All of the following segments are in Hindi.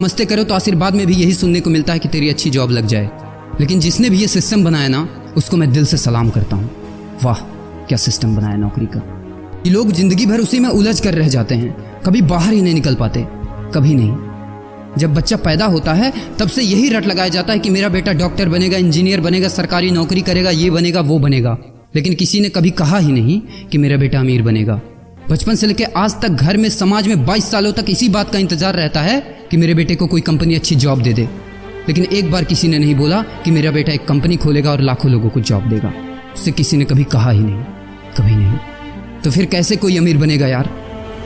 मस्ते करो तो आशीर्वाद में भी यही सुनने को मिलता है कि तेरी अच्छी जॉब लग जाए। लेकिन जिसने भी ये सिस्टम बनाया ना, उसको मैं दिल से सलाम करता हूँ। वाह क्या सिस्टम बनाया नौकरी का। ये लोग जिंदगी भर उसी में उलझ कर रह जाते हैं, कभी बाहर ही नहीं निकल पाते, कभी नहीं। जब बच्चा पैदा होता है तब से यही रट लगाया जाता है कि मेरा बेटा डॉक्टर बनेगा, इंजीनियर बनेगा, सरकारी नौकरी करेगा, ये बनेगा वो बनेगा। लेकिन किसी ने कभी कहा ही नहीं कि मेरा बेटा अमीर बनेगा। बचपन से लेकर आज तक घर में, समाज में 22 सालों तक इसी बात का इंतजार रहता है कि मेरे बेटे को कोई कंपनी अच्छी जॉब दे दे। लेकिन एक बार किसी ने नहीं बोला कि मेरा बेटा एक कंपनी खोलेगा और लाखों लोगों को जॉब देगा। उससे किसी ने कभी कहा ही नहीं, कभी नहीं। तो फिर कैसे कोई अमीर बनेगा यार,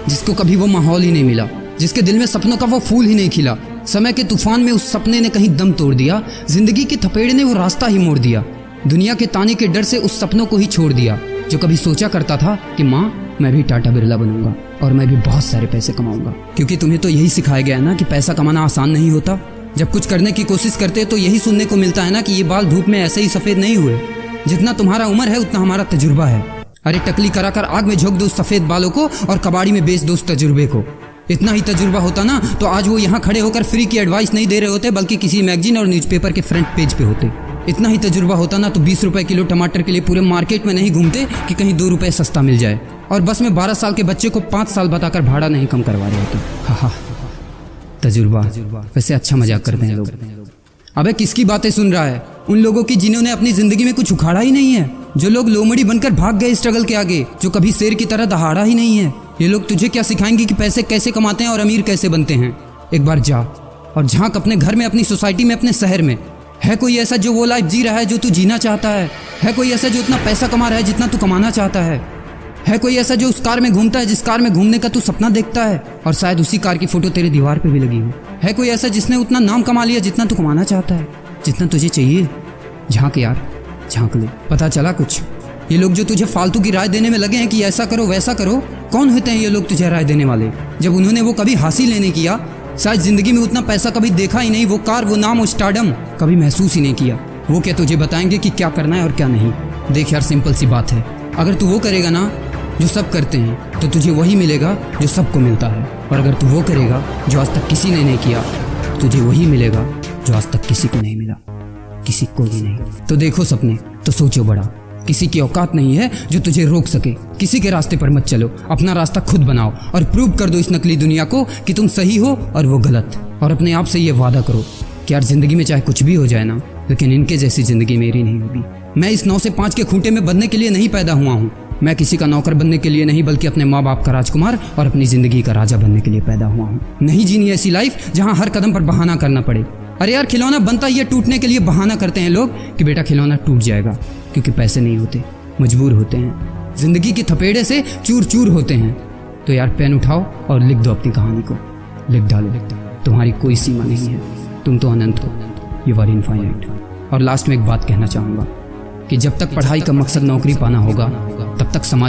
जिसको कभी वो माहौल ही नहीं मिला, जिसके दिल में सपनों का वो फूल ही नहीं खिला। समय के तूफान में उस सपने ने कहीं दम तोड़ दिया, जिंदगी के थपेड़े ने वो रास्ता ही मोड़ दिया, दुनिया के ताने के डर से उस सपनों को ही छोड़ दिया। जो कभी सोचा करता था कि माँ मैं भी टाटा बिरला बनूंगा और मैं भी बहुत सारे पैसे कमाऊंगा। क्योंकि तुम्हें तो यही सिखाया गया है ना कि पैसा कमाना आसान नहीं होता। जब कुछ करने की कोशिश करते तो यही सुनने को मिलता है ना कि ये बाल धूप में ऐसे ही सफेद नहीं हुए, जितना तुम्हारा उम्र है उतना हमारा तजुर्बा है। अरे टकली कराकर आग में झोंक दो उस सफेद बालों को और कबाड़ी में बेच दो उस तजुर्बे को। इतना ही तजुर्बा होता ना तो आज वो यहाँ खड़े होकर फ्री की एडवाइस नहीं दे रहे होते, बल्कि किसी मैगजीन और न्यूज़पेपर के फ्रंट पेज पे होते। इतना ही तजुर्बा होता ना तो 20 रुपए किलो टमाटर के लिए पूरे मार्केट में नहीं घूमते कि कहीं 2 रुपए सस्ता मिल जाए, और बस में 12 साल के बच्चे को 5 साल बताकर भाड़ा नहीं कम करवा रहे होते। हा तजुर्बा। वैसे अच्छा मजाक करते हैं लोग। अबे किसकी बातें सुन रहा है? उन लोगों की जिन्होंने अपनी जिंदगी में कुछ उखाड़ा ही नहीं है, जो लोग लोमड़ी बनकर भाग गए स्ट्रगल के आगे, जो कभी शेर की तरह दहाड़ा ही नहीं है। ये लोग तुझे क्या सिखाएंगे कि पैसे कैसे कमाते हैं और अमीर कैसे बनते हैं। एक बार जा और झांक अपने घर में, अपनी सोसाइटी में, अपने शहर में। है कोई ऐसा जो वो लाइफ जी रहा है जो तू जीना चाहता है? है कोई ऐसा जो उतना पैसा कमा रहा है जितना तू कमाना चाहता है? है कोई ऐसा जो उस कार में घूमता है जिस कार में घूमने का तू सपना देखता है और शायद उसी कार की फोटो तेरे दीवार पे भी लगी हो? है कोई ऐसा जिसने उतना नाम कमा लिया जितना तू कमाना चाहता है, जितना तुझे चाहिए? झांक यार, झांक ले, पता चला कुछ। ये लोग जो तुझे फालतू की राय देने में लगे हैं कि ऐसा करो वैसा करो, कौन होते हैं ये लोग तुझे राय देने वाले, जब उन्होंने वो कभी हासिल ही नहीं किया? शायद जिंदगी में उतना पैसा कभी देखा ही नहीं, वो कार, वो नाम, वो स्टारडम कभी महसूस ही नहीं किया। वो क्या तुझे बताएंगे कि क्या करना है और क्या नहीं? देख यार, सिंपल सी बात है, अगर तू वो करेगा ना जो सब करते हैं तो तुझे वही मिलेगा जो सबको मिलता है, और अगर तू वो करेगा जो आज तक किसी ने नहीं किया, तुझे वही मिलेगा जो आज तक किसी को नहीं मिला, किसी को भी नहीं। तो देखो सपने तो सोचो बड़ा, किसी की औकात नहीं है जो तुझे रोक सके। किसी के रास्ते पर मत चलो, अपना रास्ता खुद बनाओ और प्रूव कर दो इस नकली दुनिया को कि तुम सही हो और वो गलत। और अपने आप से ये वादा करो कि यार जिंदगी में चाहे कुछ भी हो जाए ना, लेकिन इनके जैसी जिंदगी मेरी नहीं होगी। मैं इस 9 से 5 के खूंटे में बंधने के लिए नहीं पैदा हुआ हूँ। मैं किसी का नौकर बनने के लिए नहीं, बल्कि अपने माँ बाप का राजकुमार और अपनी जिंदगी का राजा बनने के लिए पैदा हुआ हूँ। नहीं जीनी ऐसी लाइफ जहाँ हर कदम पर बहाना करना पड़े। अरे यार, खिलौना बनता ही है टूटने के लिए। बहाना करते हैं लोग कि बेटा खिलौना टूट जाएगा, क्योंकि पैसे नहीं होते, मजबूर होते हैं, जिंदगी के थपेड़े से चूर चूर होते हैं। तो यार पेन उठाओ और लिख दो अपनी कहानी को, लिख डालो। तुम्हारी कोई सीमा नहीं है, तुम तो अनंत हो, यू आर इनफाइनाइट। और लास्ट में एक बात कहना चाहूँगा कि जब तक पढ़ाई का मकसद नौकरी पाना होगा, तब तक समाज